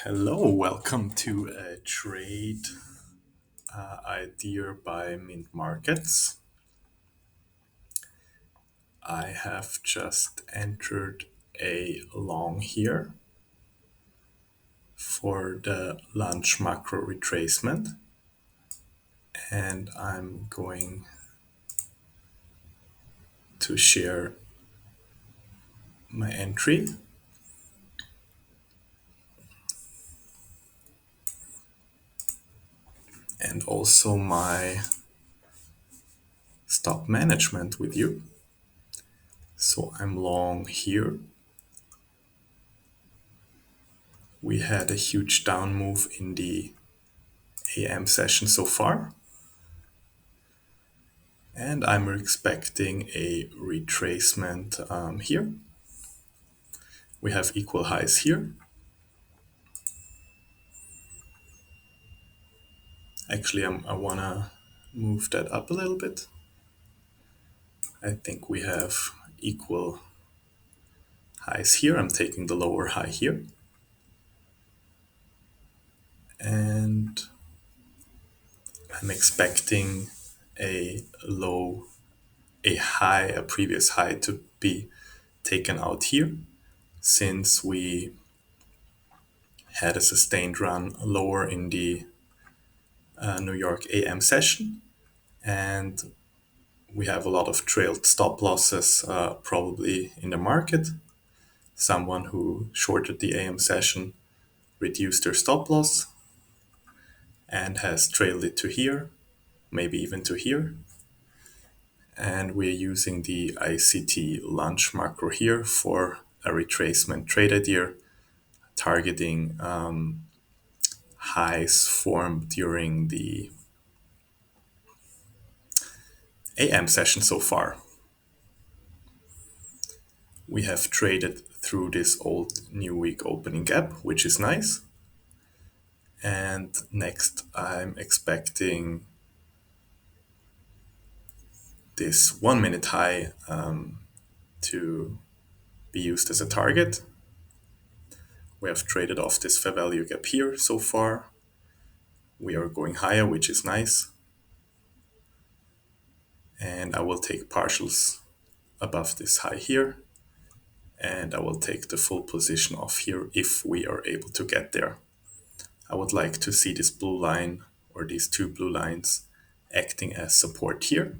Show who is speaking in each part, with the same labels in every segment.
Speaker 1: Hello, welcome to a trade idea by Mint Markets. I have just entered a long here for the lunch macro retracement, and I'm going to share my entry and also my stop management with you. So I'm long here. We had a huge down move in the AM session so far, and I'm expecting a retracement here. We have equal highs here. Actually, I want to move that up a little bit. I think we have equal highs here. I'm taking the lower high here. And I'm expecting a low, a high, a previous high to be taken out here since we had a sustained run lower in the New York AM session. And we have a lot of trailed stop losses probably in the market. Someone who shorted the AM session reduced their stop loss and has trailed it to here, maybe even to here. And we're using the ICT lunch macro here for a retracement trade idea targeting highs formed during the AM session so far. We have traded through this old new week opening gap, which is nice. And next, I'm expecting this 1 minute high to be used as a target. We have traded off this fair value gap here so far. We are going higher, which is nice. And I will take partials above this high here. And I will take the full position off here if we are able to get there. I would like to see this blue line or these two blue lines acting as support here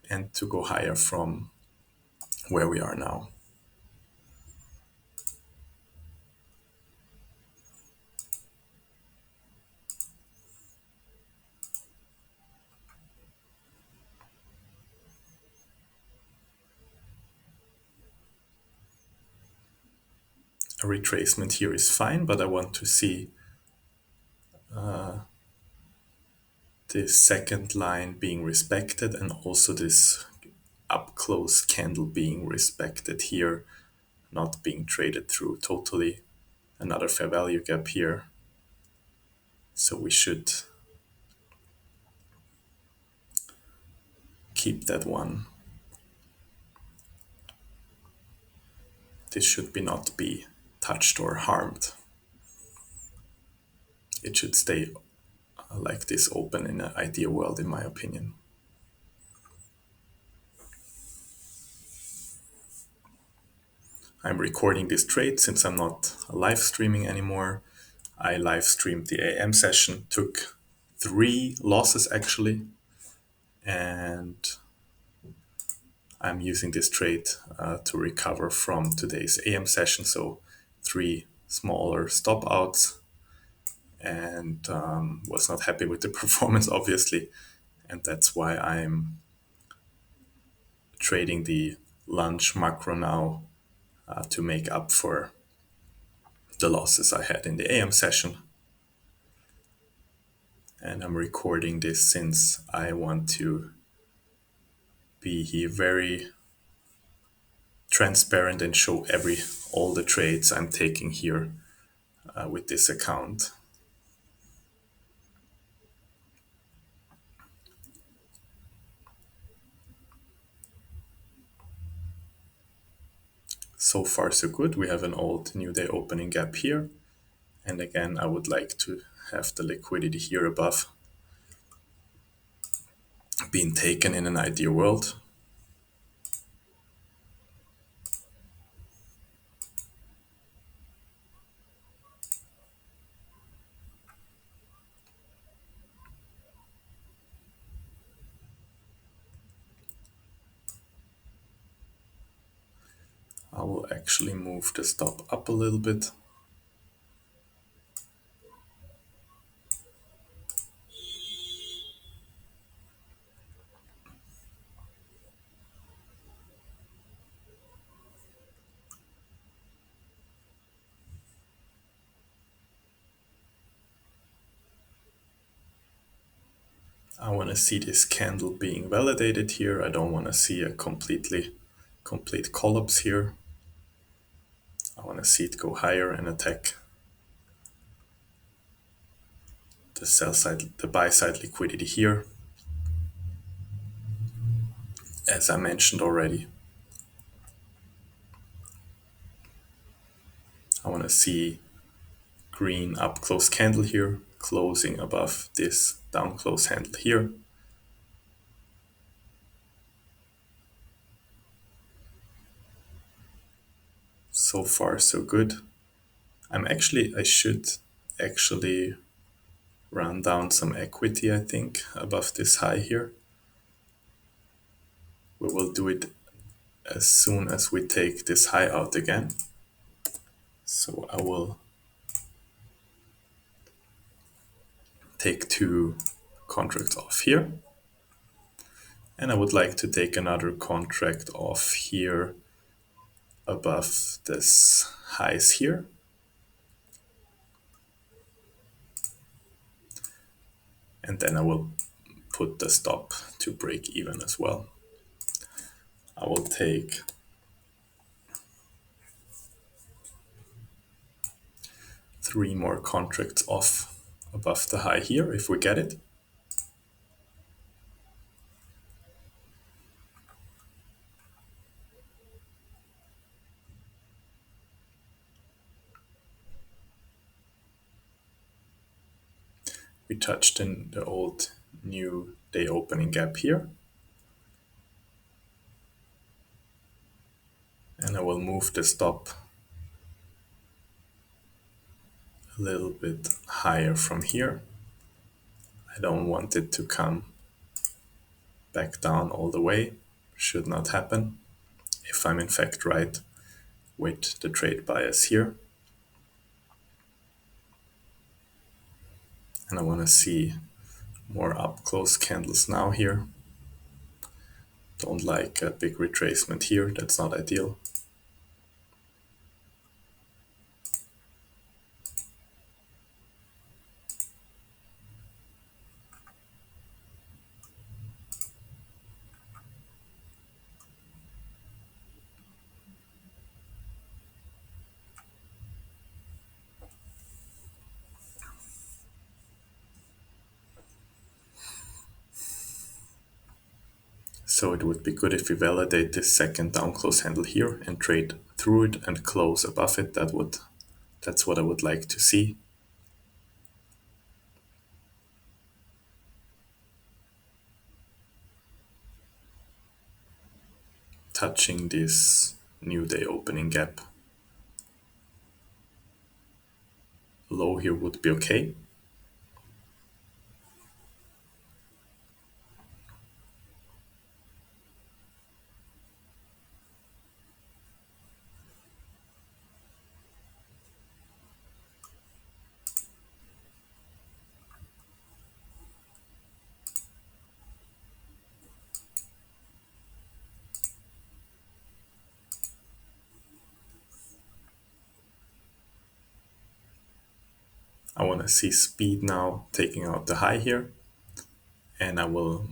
Speaker 1: and to go higher from where we are now. A retracement here is fine, but I want to see this second line being respected and also this up close candle being respected here, not being traded through totally. Another fair value gap here. So we should keep that one. This should be not be touched or harmed. It should stay like this open in an ideal world, in my opinion. I'm recording this trade since I'm not live streaming anymore. I live streamed the AM session, took 3 losses actually, and I'm using this trade to recover from today's AM session. So 3 smaller stop outs, and was not happy with the performance, obviously. And that's why I'm trading the lunch macro now to make up for the losses I had in the AM session. And I'm recording this since I want to be here very transparent and show all the trades I'm taking here with this account. So far, so good. We have an old new day opening gap here. And again, I would like to have the liquidity here above being taken in an ideal world. I will actually move the stop up a little bit. I want to see this candle being validated here. I don't want to see a complete collapse here. I want to see it go higher and attack the sell side, the buy side liquidity here. As I mentioned already, I want to see green up close candle here, closing above this down close handle here. So far, so good. I should actually run down some equity, I think, above this high here. We will do it as soon as we take this high out again. So I will take two contracts off here. And I would like to take another contract off here above this highs here. And then I will put the stop to break even as well. I will take three more contracts off above the high here if we get it. We touched in the old new day opening gap here. And I will move the stop a little bit higher from here. I don't want it to come back down all the way. Should not happen if I'm in fact right with the trade bias here. And I want to see more up close candles now here. Don't like a big retracement here, that's not ideal. So it would be good if we validate this second down close handle here and trade through it and close above it. That's what I would like to see. Touching this new day opening gap low here would be okay. I want to see speed now taking out the high here, and I will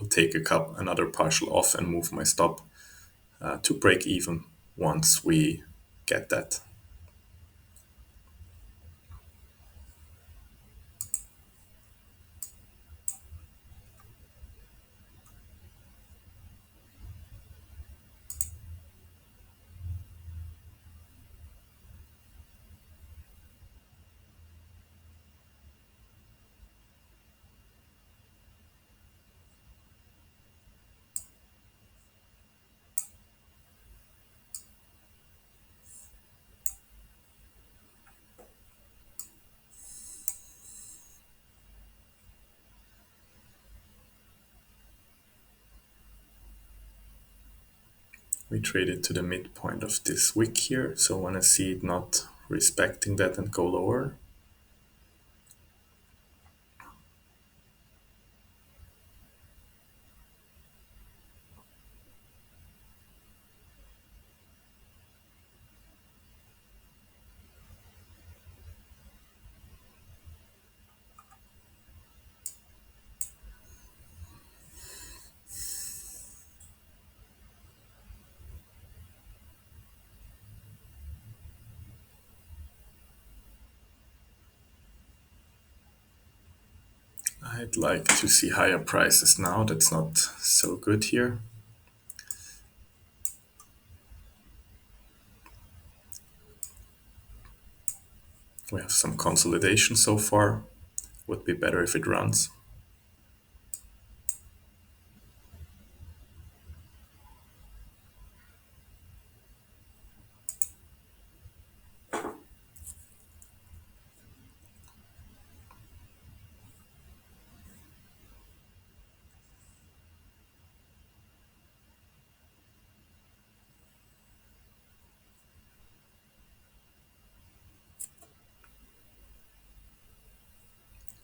Speaker 1: take another partial off and move my stop to break even once we get that. We traded to the midpoint of this wick here, so I want to see it not respecting that and go lower. I'd like to see higher prices now. That's not so good here. We have some consolidation so far. Would be better if it runs.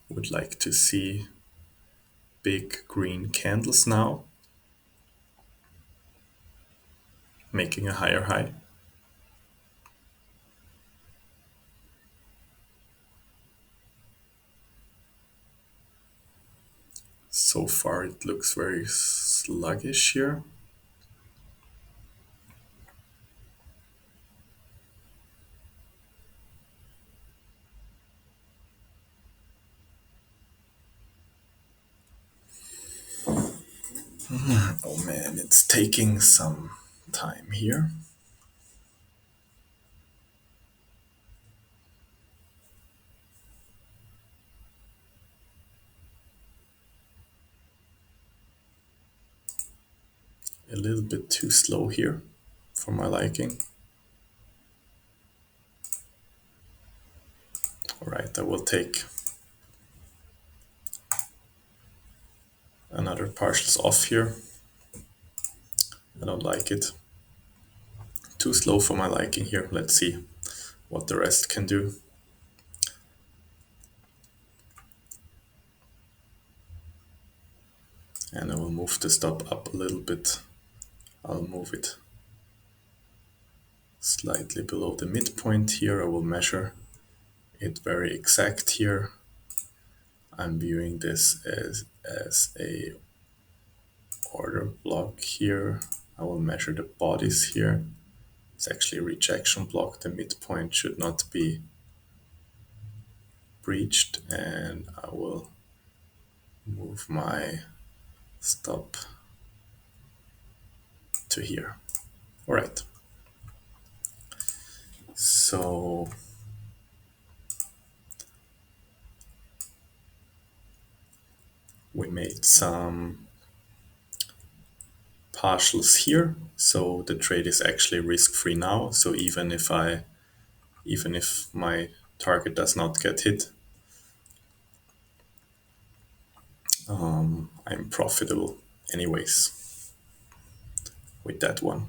Speaker 1: Would like to see big green candles now, making a higher high. So far it looks very sluggish here. Oh man, it's taking some time here. A little bit too slow here for my liking. All right, I will take another partials off here. I don't like it. Too slow for my liking here. Let's see what the rest can do. And I will move the stop up a little bit. I'll move it slightly below the midpoint here. I will measure it very exact here. I'm viewing this as a order block here. I will measure the bodies here. It's actually a rejection block. The midpoint should not be breached, and I will move my stop to here. All right. So we made some partials here. So the trade is actually risk-free now. So even if my target does not get hit, I'm profitable anyways with that one.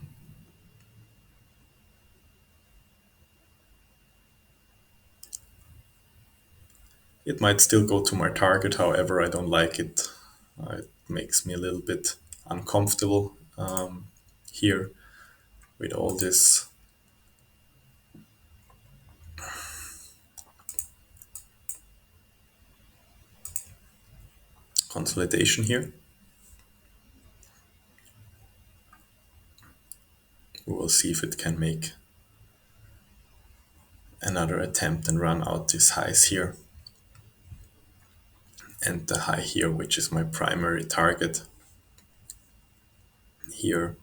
Speaker 1: It might still go to my target, however, I don't like it. It makes me a little bit uncomfortable here with all this consolidation here. We will see if it can make another attempt and run out these highs here. And the high here, which is my primary target here.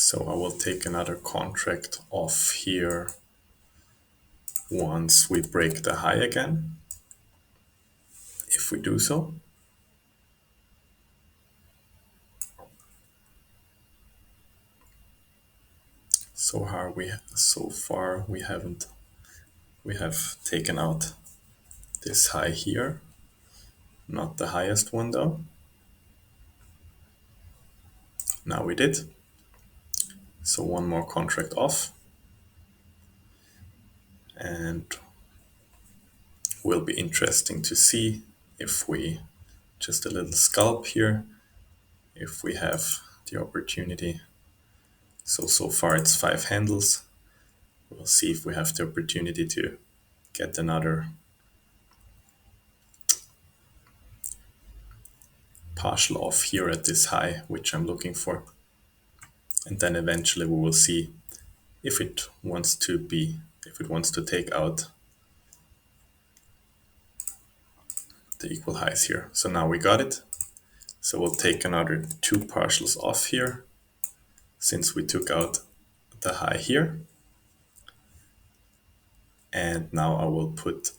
Speaker 1: So I will take another contract off here once we break the high again, if we do so. So far we have taken out this high here, not the highest one though. Now we did. So one more contract off, and will be interesting to see if we just a little scalp here, if we have the opportunity. So far it's 5 handles. We'll see if we have the opportunity to get another partial off here at this high, which I'm looking for. And then eventually we will see if it wants to take out the equal highs here. So now we got it. So we'll take another two partials off here, since we took out the high here. And now I will put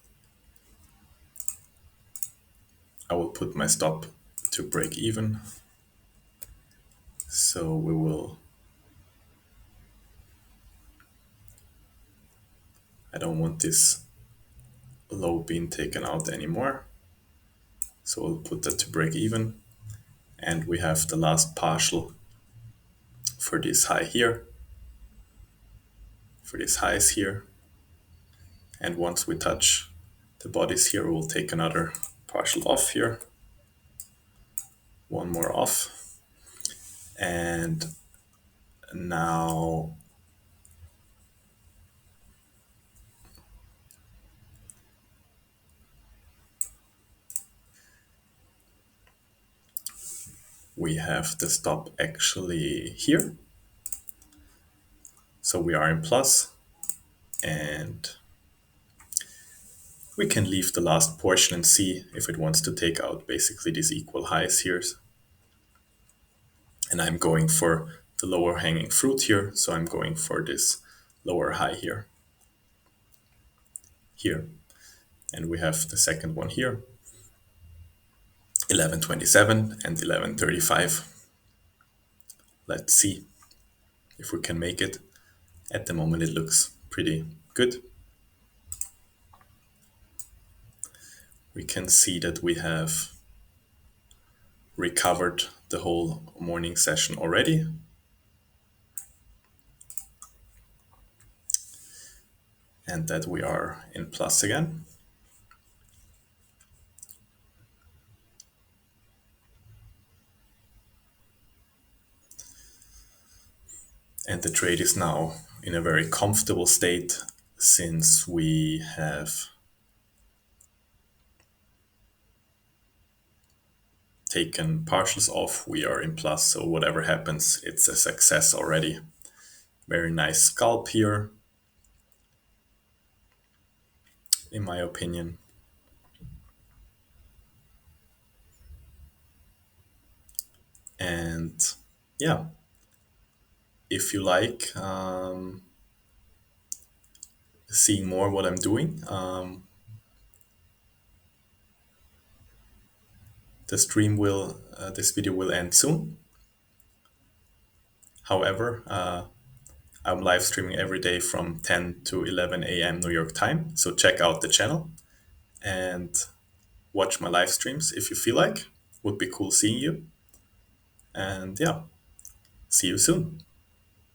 Speaker 1: my stop to break even. So I don't want this low being taken out anymore. So we'll put that to break even. And we have the last partial for this high here, for these highs here. And once we touch the bodies here, we'll take another partial off here. One more off. And now we have the stop actually here. So we are in plus, and we can leave the last portion and see if it wants to take out basically these equal highs here. And I'm going for the lower hanging fruit here, so I'm going for this lower high here. And we have the second one here, 1127 and 1135. Let's see if we can make it. At the moment it looks pretty good. We can see that we have recovered the whole morning session already. And that we are in plus again. And the trade is now in a very comfortable state, since we have taken partials off. We are in plus, so whatever happens, it's a success already. Very nice scalp here, in my opinion. And yeah, if you like seeing more what I'm doing, this video will end soon. However, I'm live streaming every day from 10 to 11 a.m. New York time. So check out the channel and watch my live streams if you feel like. Would be cool seeing you. And yeah, see you soon.